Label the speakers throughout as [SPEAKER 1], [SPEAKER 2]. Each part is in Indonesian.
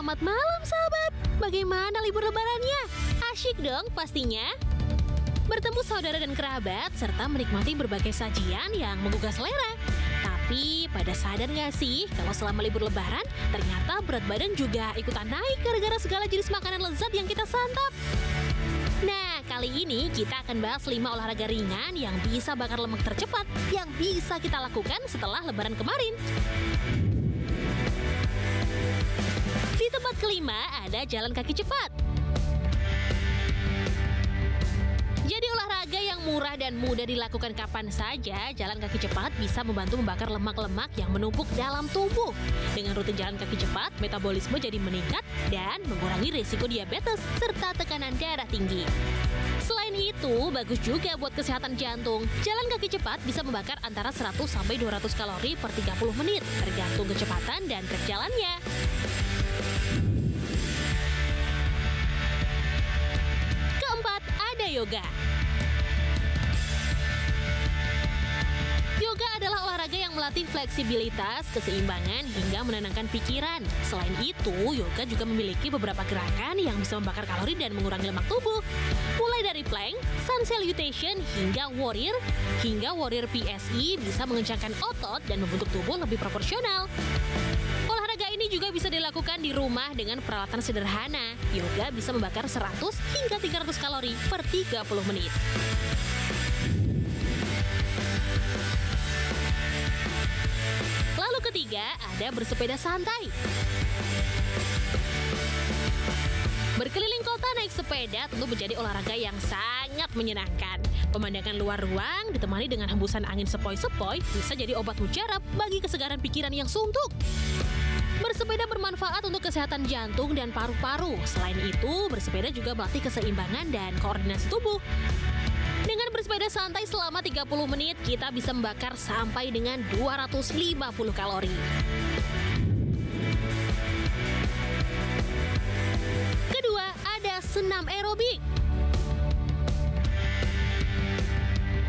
[SPEAKER 1] Selamat malam sahabat, bagaimana libur lebarannya? Asyik dong pastinya. Bertemu saudara dan kerabat, serta menikmati berbagai sajian yang menggugah selera. Tapi pada sadar nggak sih kalau selama libur lebaran, ternyata berat badan juga ikutan naik gara-gara segala jenis makanan lezat yang kita santap. Nah, kali ini kita akan bahas 5 olahraga ringan yang bisa bakar lemak tercepat yang bisa kita lakukan setelah lebaran kemarin. Di tempat kelima ada jalan kaki cepat. Jadi olahraga yang murah dan mudah dilakukan kapan saja, jalan kaki cepat bisa membantu membakar lemak-lemak yang menumpuk dalam tubuh. Dengan rutin jalan kaki cepat, metabolisme jadi meningkat dan mengurangi risiko diabetes serta tekanan darah tinggi. Selain itu, bagus juga buat kesehatan jantung. Jalan kaki cepat bisa membakar antara 100 sampai 200 kalori per 30 menit, tergantung kecepatan dan trek jalannya. Keempat, ada yoga. Yoga adalah olahraga yang melatih fleksibilitas, keseimbangan, hingga menenangkan pikiran. Selain itu, yoga juga memiliki beberapa gerakan yang bisa membakar kalori dan mengurangi lemak tubuh. Mulai dari plank, sun salutation, hingga warrior PSI bisa mengencangkan otot dan membentuk tubuh lebih proporsional. Olahraga ini juga bisa dilakukan di rumah dengan peralatan sederhana. Yoga bisa membakar 100 hingga 300 kalori per 30 menit. Lalu ketiga, ada bersepeda santai. Berkeliling kota naik sepeda tentu menjadi olahraga yang sangat menyenangkan. Pemandangan luar ruang ditemani dengan hembusan angin sepoi-sepoi bisa jadi obat mujarab bagi kesegaran pikiran yang suntuk. Bersepeda bermanfaat untuk kesehatan jantung dan paru-paru. Selain itu, bersepeda juga melatih keseimbangan dan koordinasi tubuh. Dengan bersepeda santai selama 30 menit, kita bisa membakar sampai dengan 250 kalori. Kedua, ada senam aerobik.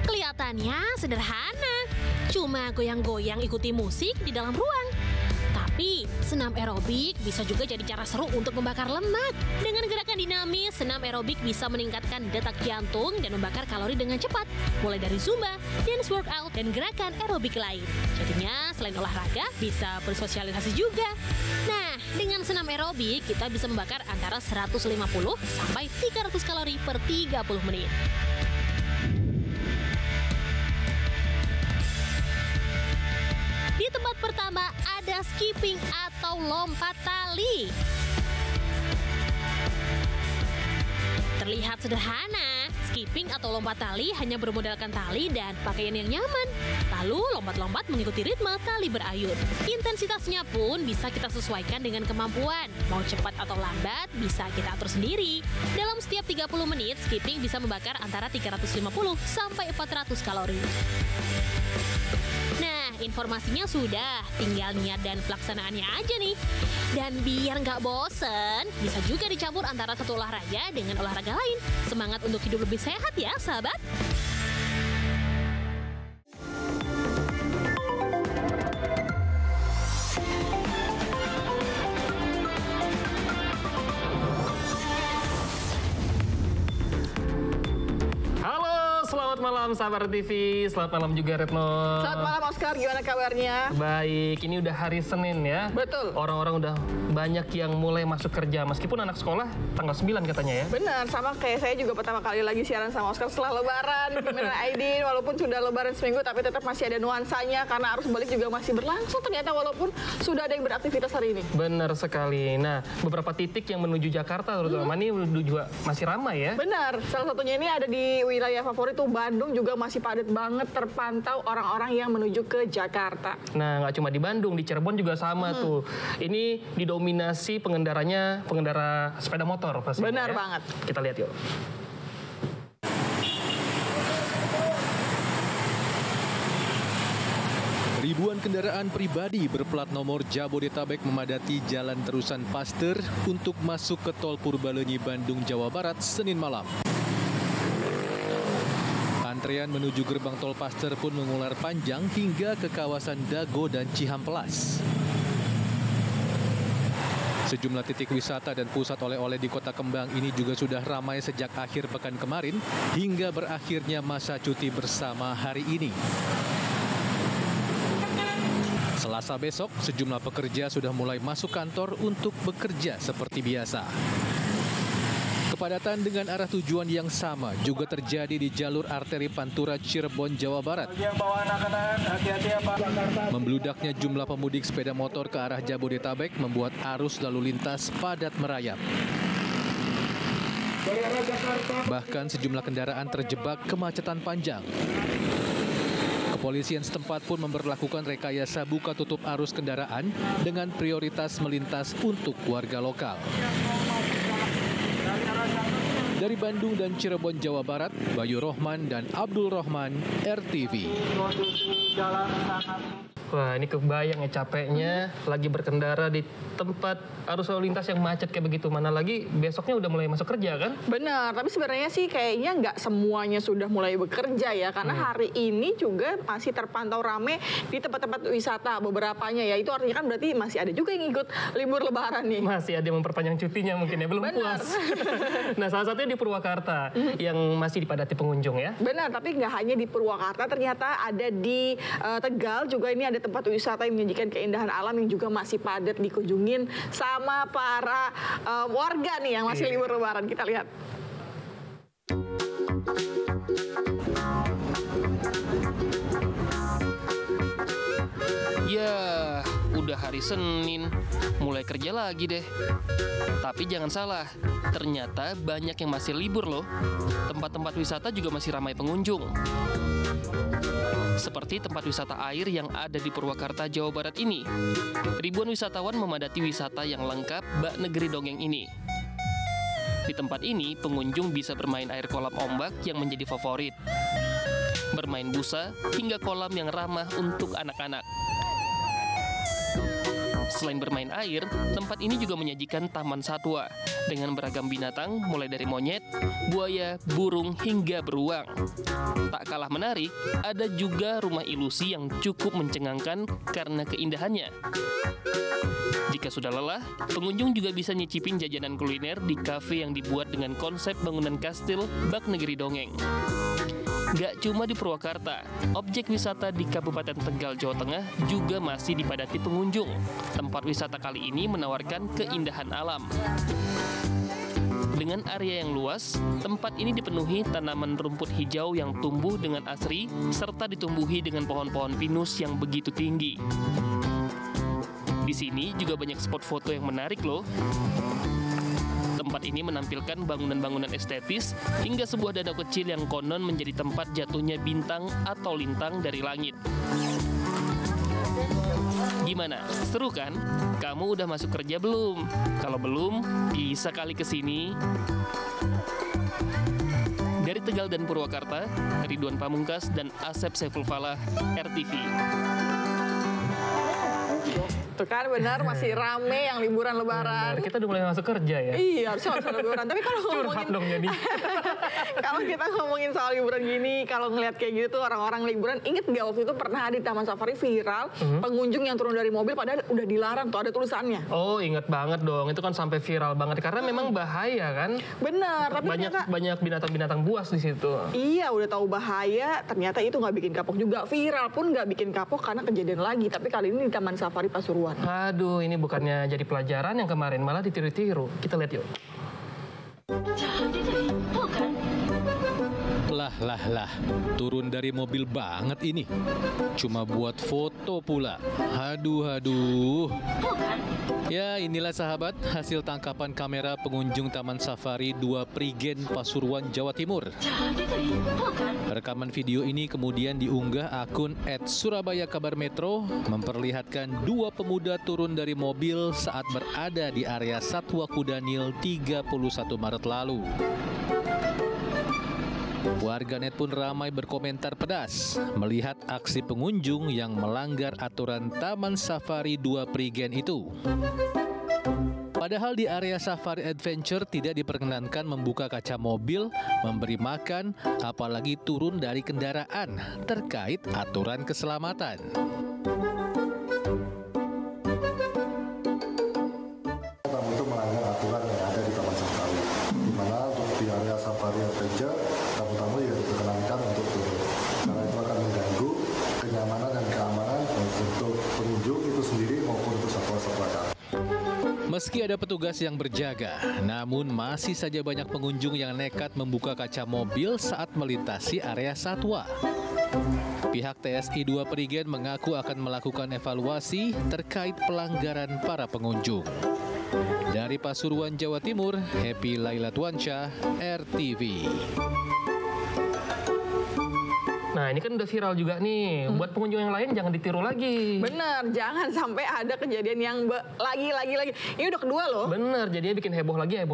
[SPEAKER 1] Kelihatannya sederhana, cuma goyang-goyang ikuti musik di dalam ruang. Tapi, senam aerobik bisa juga jadi cara seru untuk membakar lemak. Dengan gerakan dinamis, senam aerobik bisa meningkatkan detak jantung dan membakar kalori dengan cepat. Mulai dari zumba, dance workout, dan gerakan aerobik lain. Jadinya, selain olahraga, bisa bersosialisasi juga. Nah, dengan senam aerobik, kita bisa membakar antara 150 sampai 300 kalori per 30 menit. Di tempat pertama ada skipping atau lompat tali. Terlihat sederhana, skipping atau lompat tali hanya bermodalkan tali dan pakaian yang nyaman. Lalu lompat-lompat mengikuti ritme tali berayun. Intensitasnya pun bisa kita sesuaikan dengan kemampuan. Mau cepat atau lambat bisa kita atur sendiri. Dalam setiap 30 menit, skipping bisa membakar antara 350 sampai 400 kalori. Nah, informasinya sudah, tinggal niat dan pelaksanaannya aja nih. Dan biar nggak bosen, bisa juga dicampur antara satu olahraga dengan olahraga lain. Semangat untuk hidup lebih sehat ya, sahabat!
[SPEAKER 2] Selamat malam sahabat TV, selamat malam juga Retno.
[SPEAKER 3] Selamat malam Oscar, gimana kabarnya?
[SPEAKER 2] Baik, ini udah hari Senin ya.
[SPEAKER 3] Betul.
[SPEAKER 2] Orang-orang udah banyak yang mulai masuk kerja, meskipun anak sekolah tanggal 9 katanya ya.
[SPEAKER 3] Benar, sama kayak saya juga pertama kali lagi siaran sama Oscar setelah lebaran. Gimana Aidin, walaupun sudah lebaran seminggu tapi tetap masih ada nuansanya karena arus balik juga masih berlangsung ternyata walaupun sudah ada yang beraktivitas hari ini.
[SPEAKER 2] Benar sekali. Nah, beberapa titik yang menuju Jakarta terutama ini juga masih ramai ya.
[SPEAKER 3] Benar, salah satunya ini ada di wilayah favorit tuh Bandung juga masih padat banget terpantau orang-orang yang menuju ke Jakarta.
[SPEAKER 2] Nah, nggak cuma di Bandung, di Cirebon juga sama tuh. Ini didominasi pengendara sepeda motor pastinya.
[SPEAKER 3] Benar
[SPEAKER 2] ya.
[SPEAKER 3] banget.
[SPEAKER 2] Kita lihat yuk.
[SPEAKER 4] Ribuan kendaraan pribadi berplat nomor Jabodetabek memadati Jalan Terusan Paster untuk masuk ke Tol Purbalenyi, Bandung, Jawa Barat, Senin malam. Antrean menuju gerbang Tol Paster pun mengular panjang hingga ke kawasan Dago dan Cihampelas. Sejumlah titik wisata dan pusat oleh-oleh di Kota Kembang ini juga sudah ramai sejak akhir pekan kemarin hingga berakhirnya masa cuti bersama hari ini. Selasa besok, sejumlah pekerja sudah mulai masuk kantor untuk bekerja seperti biasa. Kepadatan dengan arah tujuan yang sama juga terjadi di jalur arteri Pantura Cirebon, Jawa Barat. Membludaknya jumlah pemudik sepeda motor ke arah Jabodetabek membuat arus lalu lintas padat merayap. Bahkan sejumlah kendaraan terjebak kemacetan panjang. Kepolisian setempat pun memberlakukan rekayasa buka tutup arus kendaraan dengan prioritas melintas untuk warga lokal. Dari Bandung dan Cirebon, Jawa Barat, Bayu Rohman dan Abdul Rohman, RTV.
[SPEAKER 2] Wah, ini kebayang ya capeknya lagi berkendara di tempat arus lalu lintas yang macet kayak begitu. Mana lagi besoknya udah mulai masuk kerja kan?
[SPEAKER 3] Benar, tapi sebenarnya sih kayaknya nggak semuanya sudah mulai bekerja ya. Karena hari ini juga masih terpantau rame di tempat-tempat wisata beberapanya ya. Itu artinya kan berarti masih ada juga yang ikut libur lebaran nih.
[SPEAKER 2] Masih ada yang memperpanjang cutinya mungkin ya, belum
[SPEAKER 3] Benar.
[SPEAKER 2] puas. Nah, salah satunya di Purwakarta yang masih dipadati pengunjung ya.
[SPEAKER 3] Benar, tapi nggak hanya di Purwakarta, ternyata ada di Tegal juga ini ada tempat wisata yang menyajikan keindahan alam yang juga masih padat dikunjungin sama para warga nih yang masih libur lebaran. Kita lihat.
[SPEAKER 5] Ya, udah hari Senin, mulai kerja lagi deh. Tapi jangan salah, ternyata banyak yang masih libur loh. Tempat-tempat wisata juga masih ramai pengunjung. Seperti tempat wisata air yang ada di Purwakarta, Jawa Barat ini. Ribuan wisatawan memadati wisata yang lengkap bak negeri dongeng ini. Di tempat ini, pengunjung bisa bermain air kolam ombak yang menjadi favorit. Bermain busa hingga kolam yang ramah untuk anak-anak. Selain bermain air, tempat ini juga menyajikan taman satwa dengan beragam binatang mulai dari monyet, buaya, burung, hingga beruang. Tak kalah menarik, ada juga rumah ilusi yang cukup mencengangkan karena keindahannya. Jika sudah lelah, pengunjung juga bisa nyicipin jajanan kuliner di kafe yang dibuat dengan konsep bangunan kastil bak negeri dongeng. Gak cuma di Purwakarta, objek wisata di Kabupaten Tegal, Jawa Tengah juga masih dipadati pengunjung. Tempat wisata kali ini menawarkan keindahan alam. Dengan area yang luas, tempat ini dipenuhi tanaman rumput hijau yang tumbuh dengan asri, serta ditumbuhi dengan pohon-pohon pinus yang begitu tinggi. Di sini juga banyak spot foto yang menarik loh. Tempat ini menampilkan bangunan-bangunan estetis hingga sebuah danau kecil yang konon menjadi tempat jatuhnya bintang atau lintang dari langit. Gimana? Seru kan? Kamu udah masuk kerja belum? Kalau belum, bisa kali ke sini. Dari Tegal dan Purwakarta, Ridwan Pamungkas dan Asep Saiful Falah, RTV.
[SPEAKER 3] Tuh kan benar masih rame yang liburan lebaran.
[SPEAKER 2] Benar, kita udah mulai masuk kerja ya.
[SPEAKER 3] Iya, harusnya masuk liburan. Tapi kalau ngomongin
[SPEAKER 2] dong jadi.
[SPEAKER 3] kalau kita ngomongin soal liburan gini, kalau ngelihat kayak gitu tuh orang-orang liburan, inget nggak waktu itu pernah di Taman Safari viral pengunjung yang turun dari mobil padahal udah dilarang tuh ada tulisannya.
[SPEAKER 2] Oh, inget banget dong. Itu kan sampai viral banget karena memang bahaya kan.
[SPEAKER 3] Benar, tapi ternyata
[SPEAKER 2] banyak binatang-binatang buas di situ.
[SPEAKER 3] iya, udah tahu bahaya, ternyata itu nggak bikin kapok juga. Viral pun nggak bikin kapok karena kejadian lagi. Tapi kali ini di Taman Safari Pasuruan.
[SPEAKER 2] Aduh, ini bukannya jadi pelajaran yang kemarin, malah ditiru-tiru. Kita lihat yuk.
[SPEAKER 4] Lah, turun dari mobil banget ini. Cuma buat foto pula. Aduh. Ya, inilah sahabat hasil tangkapan kamera pengunjung Taman Safari 2 Prigen, Pasuruan, Jawa Timur. Rekaman video ini kemudian diunggah akun @Surabaya Kabar Metro memperlihatkan 2 pemuda turun dari mobil saat berada di area Satwa Kudanil 31 Maret lalu. Warganet pun ramai berkomentar pedas melihat aksi pengunjung yang melanggar aturan Taman Safari 2 Prigen itu. Padahal di area Safari Adventure tidak diperkenankan membuka kaca mobil, memberi makan, apalagi turun dari kendaraan terkait aturan keselamatan. Meski ada petugas yang berjaga, namun masih saja banyak pengunjung yang nekat membuka kaca mobil saat melintasi area satwa. Pihak TSI 2 Perigen mengaku akan melakukan evaluasi terkait pelanggaran para pengunjung. Dari Pasuruan, Jawa Timur, Happy Laila Tuansyah, RTV.
[SPEAKER 2] Nah, ini kan udah viral juga nih. Buat pengunjung yang lain jangan ditiru lagi.
[SPEAKER 3] Bener, jangan sampai ada kejadian yang lagi. Ini udah kedua loh.
[SPEAKER 2] Bener, jadinya bikin heboh lagi.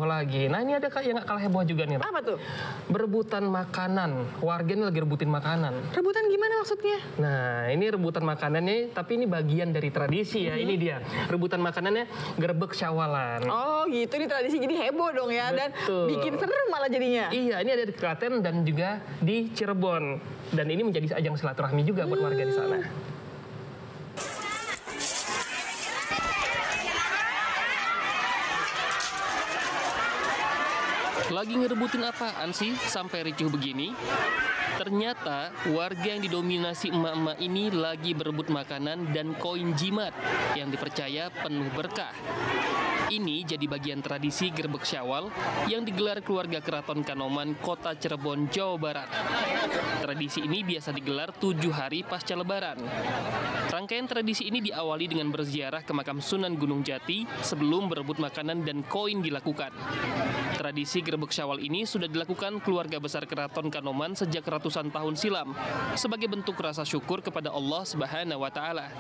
[SPEAKER 2] Nah, ini ada yang gak kalah heboh juga nih.
[SPEAKER 3] Apa tuh?
[SPEAKER 2] Berebutan makanan. Warga ini lagi rebutin makanan.
[SPEAKER 3] Rebutan gimana maksudnya?
[SPEAKER 2] Nah, ini rebutan makanannya, tapi ini bagian dari tradisi ya. Ini dia, rebutan makanannya gerbek syawalan.
[SPEAKER 3] Oh gitu, ini tradisi jadi heboh dong ya.
[SPEAKER 2] Betul.
[SPEAKER 3] Dan bikin seru malah jadinya.
[SPEAKER 2] Iya, ini ada di Klaten dan juga di Cirebon. Dan ini menjadi ajang silaturahmi juga buat warga di sana.
[SPEAKER 5] Lagi ngerebutin apaan sih sampai ricuh begini? Ternyata warga yang didominasi emak-emak ini lagi berebut makanan dan koin jimat yang dipercaya penuh berkah. Ini jadi bagian tradisi Gerbek Syawal yang digelar keluarga Keraton Kanoman, Kota Cirebon, Jawa Barat. Tradisi ini biasa digelar 7 hari pasca Lebaran. Rangkaian tradisi ini diawali dengan berziarah ke makam Sunan Gunung Jati sebelum berebut makanan dan koin dilakukan. Tradisi Gerbek Syawal ini sudah dilakukan keluarga besar Keraton Kanoman sejak ratusan tahun silam sebagai bentuk rasa syukur kepada Allah Subhanahu wa Ta'ala.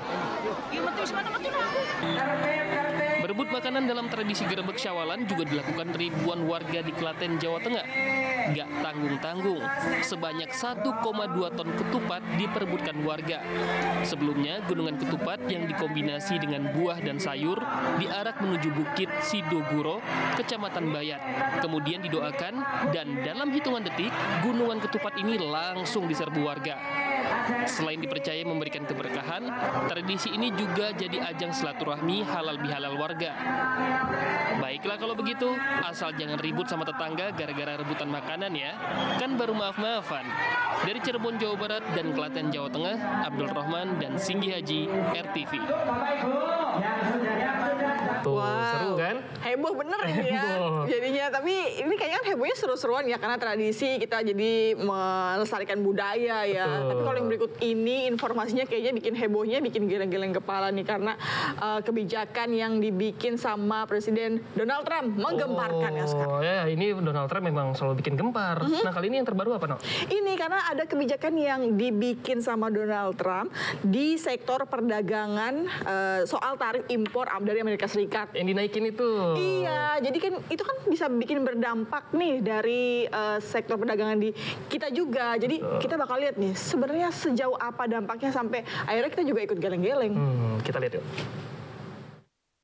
[SPEAKER 5] Berebut makanan dalam tradisi Gerbek Syawalan juga dilakukan ribuan warga di Klaten, Jawa Tengah. Gak tanggung-tanggung, sebanyak 1,2 ton ketupat diperebutkan warga. Sebelumnya, gunungan ketupat yang dikombinasi dengan buah dan sayur diarak menuju Bukit Sidoguro, Kecamatan Bayat. Kemudian didoakan dan dalam hitungan detik, gunungan ketupat ini langsung diserbu warga. Selain dipercaya memberikan keberkahan, tradisi ini juga jadi ajang silaturahmi halal bihalal warga. Baiklah kalau begitu, asal jangan ribut sama tetangga gara-gara rebutan makanan ya. Kan baru maaf-maafan. Dari Cirebon, Jawa Barat dan Klaten, Jawa Tengah, Abdul Rahman dan Singgi Haji, RTV.
[SPEAKER 2] Tuh, seru kan?
[SPEAKER 3] Heboh bener ini ya.
[SPEAKER 2] Heboh.
[SPEAKER 3] Jadinya, tapi ini kayaknya hebohnya seru-seruan ya, karena tradisi kita jadi melestarikan budaya ya.
[SPEAKER 2] Betul.
[SPEAKER 3] Tapi kalau yang berikut ini informasinya kayaknya bikin hebohnya, bikin geleng-geleng kepala nih, karena kebijakan yang dibikin sama Presiden Donald Trump menggemparkan ya sekarang.
[SPEAKER 2] Oh ya, ini Donald Trump memang selalu bikin gempar. Nah, kali ini yang terbaru apa, No?
[SPEAKER 3] Ini karena ada kebijakan yang dibikin sama Donald Trump di sektor perdagangan soal tarif impor dari Amerika Serikat.
[SPEAKER 2] Yang dinaikin itu.
[SPEAKER 3] Iya, jadi kan itu kan bisa bikin berdampak nih dari sektor perdagangan di kita juga. Jadi kita bakal lihat nih sebenarnya sejauh apa dampaknya sampai akhirnya kita juga ikut geleng-geleng.
[SPEAKER 2] Kita lihat yuk.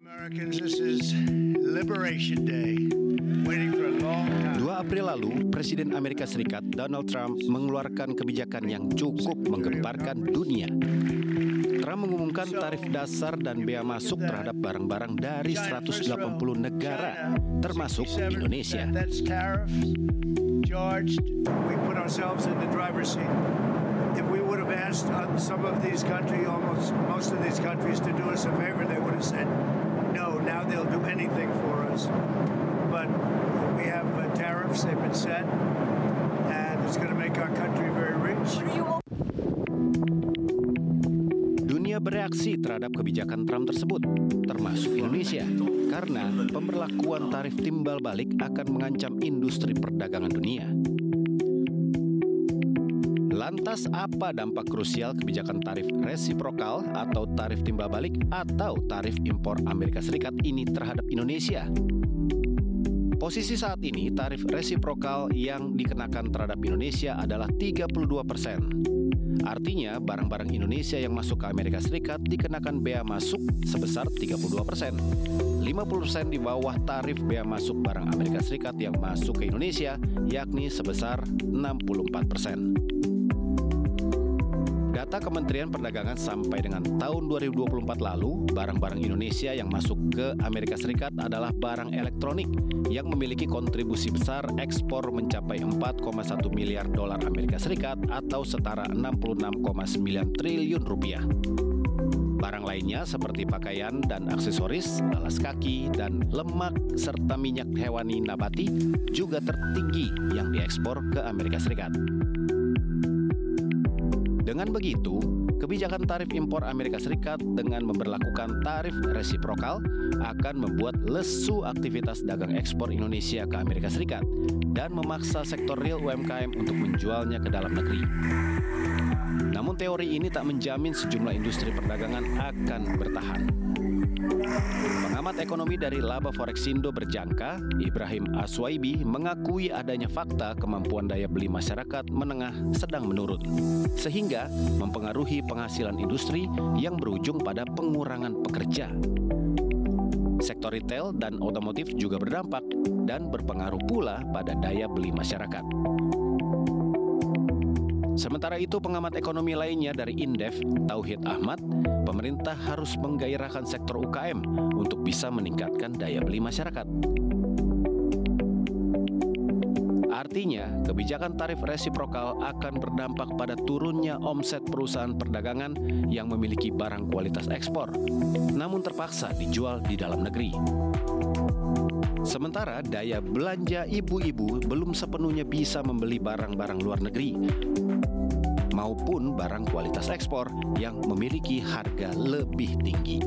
[SPEAKER 6] Americans, this is Liberation Day. Waiting for a long time.
[SPEAKER 7] 2 April lalu, Presiden Amerika Serikat Donald Trump mengeluarkan kebijakan yang cukup menggemparkan dunia. Trump mengumumkan tarif dasar dan bea masuk terhadap barang-barang dari 180 negara, termasuk Indonesia.
[SPEAKER 6] That's tariffs charged. We put ourselves in the driver's seat. If we would have asked some of these countries, almost most of these countries, to do us a favor, they would have said no. Now they'll do anything for us. But we have tariffs, they've been set, and it's going to make our country very rich.
[SPEAKER 7] Dunia bereaksi terhadap kebijakan Trump tersebut, termasuk Indonesia, karena pemberlakuan tarif timbal balik akan mengancam industri perdagangan dunia. Lantas apa dampak krusial kebijakan tarif resiprokal atau tarif timbal balik atau tarif impor Amerika Serikat ini terhadap Indonesia? Posisi saat ini tarif resiprokal yang dikenakan terhadap Indonesia adalah 32%. Artinya barang-barang Indonesia yang masuk ke Amerika Serikat dikenakan bea masuk sebesar 32%. 50% di bawah tarif bea masuk barang Amerika Serikat yang masuk ke Indonesia, yakni sebesar 64%. Data Kementerian Perdagangan sampai dengan tahun 2024 lalu, barang-barang Indonesia yang masuk ke Amerika Serikat adalah barang elektronik yang memiliki kontribusi besar ekspor mencapai 4,1 miliar dolar Amerika Serikat atau setara 66,9 triliun rupiah. Barang lainnya seperti pakaian dan aksesoris, alas kaki, dan lemak serta minyak hewani nabati juga tertinggi yang diekspor ke Amerika Serikat. Dengan begitu, kebijakan tarif impor Amerika Serikat dengan memberlakukan tarif resiprokal akan membuat lesu aktivitas dagang ekspor Indonesia ke Amerika Serikat dan memaksa sektor real UMKM untuk menjualnya ke dalam negeri. Namun teori ini tak menjamin sejumlah industri perdagangan akan bertahan. Pengamat ekonomi dari Laba Forexindo berjangka, Ibrahim Aswaibi mengakui adanya fakta kemampuan daya beli masyarakat menengah sedang menurun, sehingga mempengaruhi penghasilan industri yang berujung pada pengurangan pekerja. Sektor retail dan otomotif juga berdampak dan berpengaruh pula pada daya beli masyarakat. Sementara itu, pengamat ekonomi lainnya dari Indef, Tauhid Ahmad, pemerintah harus menggairahkan sektor UKM untuk bisa meningkatkan daya beli masyarakat. Artinya, kebijakan tarif resiprokal akan berdampak pada turunnya omset perusahaan perdagangan yang memiliki barang kualitas ekspor, namun terpaksa dijual di dalam negeri. Sementara daya belanja ibu-ibu belum sepenuhnya bisa membeli barang-barang luar negeri maupun barang kualitas ekspor yang memiliki harga lebih tinggi.